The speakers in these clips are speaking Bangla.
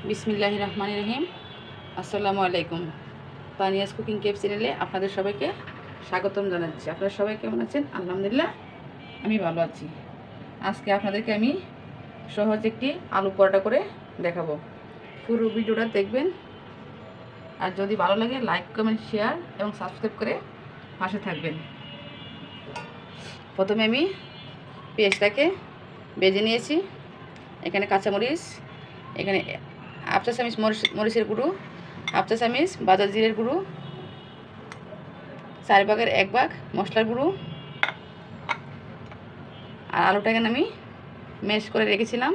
বিসমিল্লাহির রহমানির রহিম। আসসালামু আলাইকুম। তানিয়াস কুকিং কেপ চ্যানেলে আপনাদের সবাইকে স্বাগতম জানাচ্ছি। আপনারা সবাই কেমন আছেন? আলহামদুলিল্লাহ আমি ভালো আছি। আজকে আপনাদেরকে আমি সহজ একটি আলু পরোটা করে দেখাবো। পুরো ভিডিওটা দেখবেন, আর যদি ভালো লাগে লাইক কমেন্ট শেয়ার এবং সাবস্ক্রাইব করে পাশে থাকবেন। প্রথমে আমি পেঁয়াজটাকে ভেজে নিয়েছি। এখানে কাঁচামরিচ, এখানে হাফ চা চামচ মরিচের গুঁড়ো, হাফ চা চামচ বাজার জিরের গুঁড়ো, 1/4 মশলার গুঁড়ো, আর আলুটাকে আমি ম্যাশ করে রেখেছিলাম।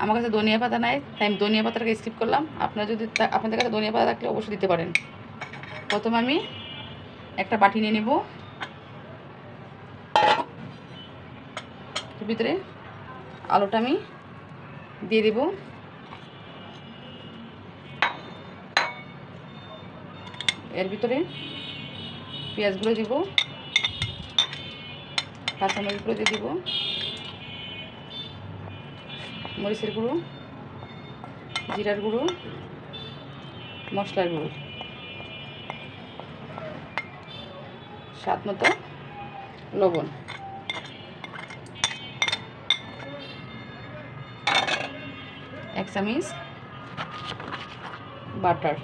আমার কাছে ধনিয়া পাতা নাই, তাই আমি ধনিয়া পাতাটাকে স্কিপ করলাম। আপনাদের কাছে ধনিয়া পাতা থাকলে অবশ্যই দিতে পারেন। প্রথমে আমি একটা বাটি নিয়ে নেব। ভিতরে আলুটা আমি দিয়ে দেব। এর ভিতরে পেঁয়াজগুলো দিব, কাঁচামরিচগুলো দিয়ে দিব, মরিচের গুঁড়ো, জিরার গুঁড়ো, মশলার গুঁড়ো, স্বাদ মতো লবণ, এক চামচ বাটার,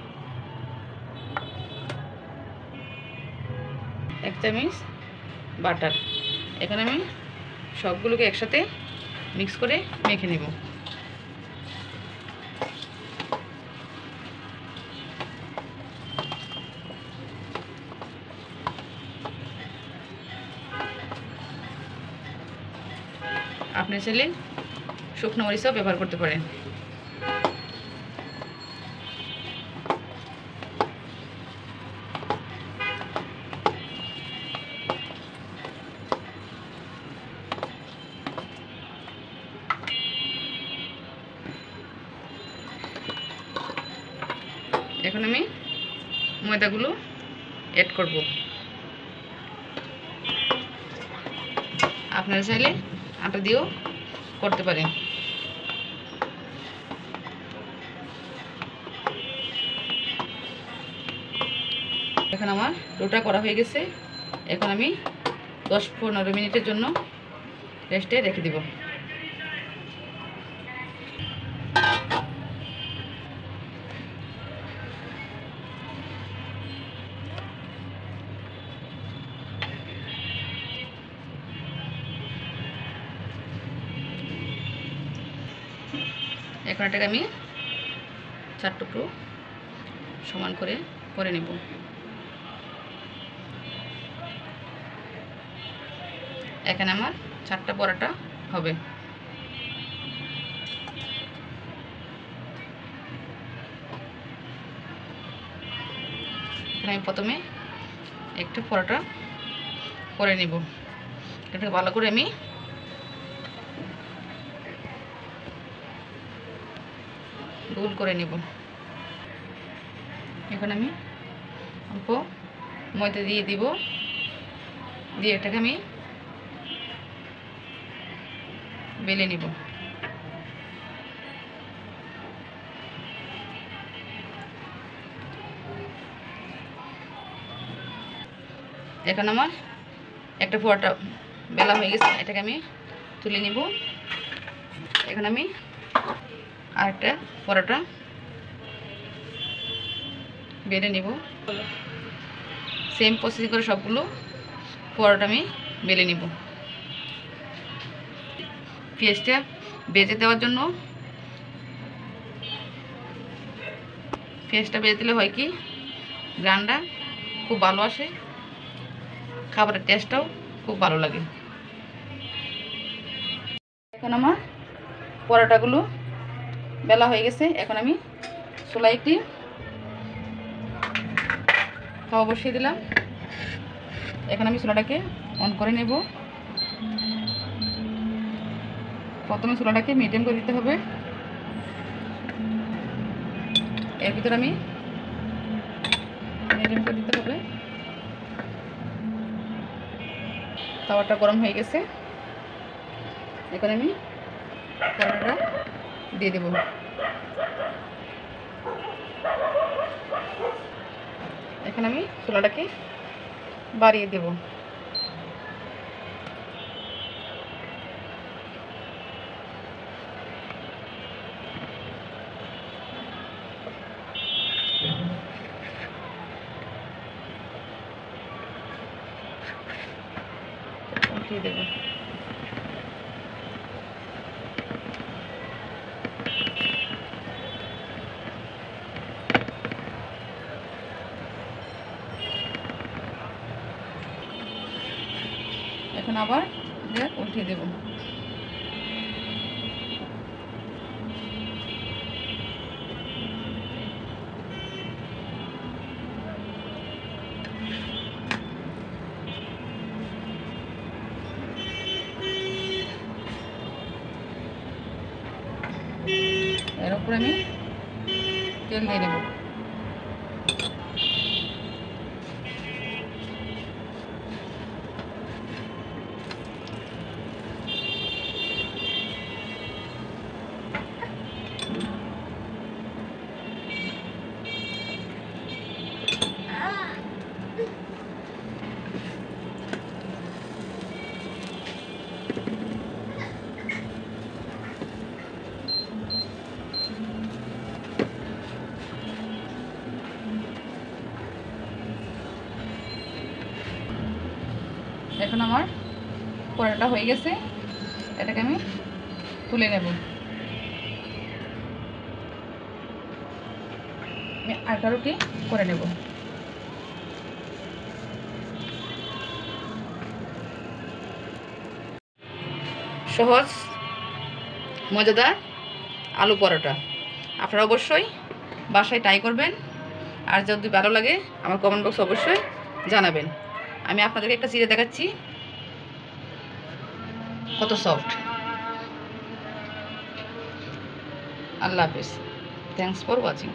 এক চামচ বাটার। এখানে আমি সবগুলোকে একসাথে মিক্স করে মেখে নেব। আপনি চাইলে শুকনো মরিচও ব্যবহার করতে পারেন। এখন আমি ময়দাগুলো অ্যাড করব। আপনারা চাইলে আটা দিয়েও করতে পারেন। এখন আমার ডোটা করা হয়ে গেছে। এখন আমি 10-15 মিনিটের জন্য রেস্টে রেখে দিব। এখন এটাকে আমি 4 টুকরো সমান করে নেব। এখানে আমার 4টা পরোটা হবে। এখানে আমি প্রথমে একটা পরোটা করে নেব। এটাকে ভালো করে আমি গোল করে নেব। এখন আমি অল্প ময়দা দিয়ে দিব, দিয়ে এটাকে আমি বেলে নেব। এখন আমার একটা পরোটা বেলা হয়ে গেছে, এটাকে আমি তুলে নিব। এখন আমি আরেকটা পরোটা বেলে নিব। সেম প্রসেস করে সবগুলো পরোটা আমি বেলে নিব। পেঁয়াজটা বেজে দেওয়ার জন্য, পেঁয়াজটা বেজে দিলে হয় কি গ্রানটা খুব ভালো আসে, খাবারের টেস্টটাও খুব ভালো লাগে। এখন আমার পরোটাগুলো বেলা হয়ে গেছে। এখন আমি চুলায় একটি তাওয়া বসিয়ে দিলাম। এখন আমি চুলাটাকে অন করে নেব। প্রথমে চুলাটাকে মিডিয়াম করে দিতে হবে। এর ভিতরে আমি মিডিয়াম করে দিতে হবে। তাওয়াটা গরম হয়ে গেছে। এখন আমি পরোটাটা দিয়ে দেব। এখন আমি চুলাটাকে বাড়িয়ে দেব। উঠিয়ে দেব। এখন আবার উঠিয়ে দেব। এর উপরে আমি তেল দিয়ে নেব। এখন আমার পরোটা হয়ে গেছে, এটাকে আমি তুলে নেব। আমি আটা রুটি করে নেব। সহজ মজাদার আলু পরোটা আপনারা অবশ্যই বাসায় ট্রাই করবেন। আর যদি ভালো লাগে আমার কমেন্ট বক্সে অবশ্যই জানাবেন। আমি আপনাদেরকে একটা চিড়ে দেখাচ্ছি, কত সফট। আল্লাহ হাফেজ। Thanks for watching.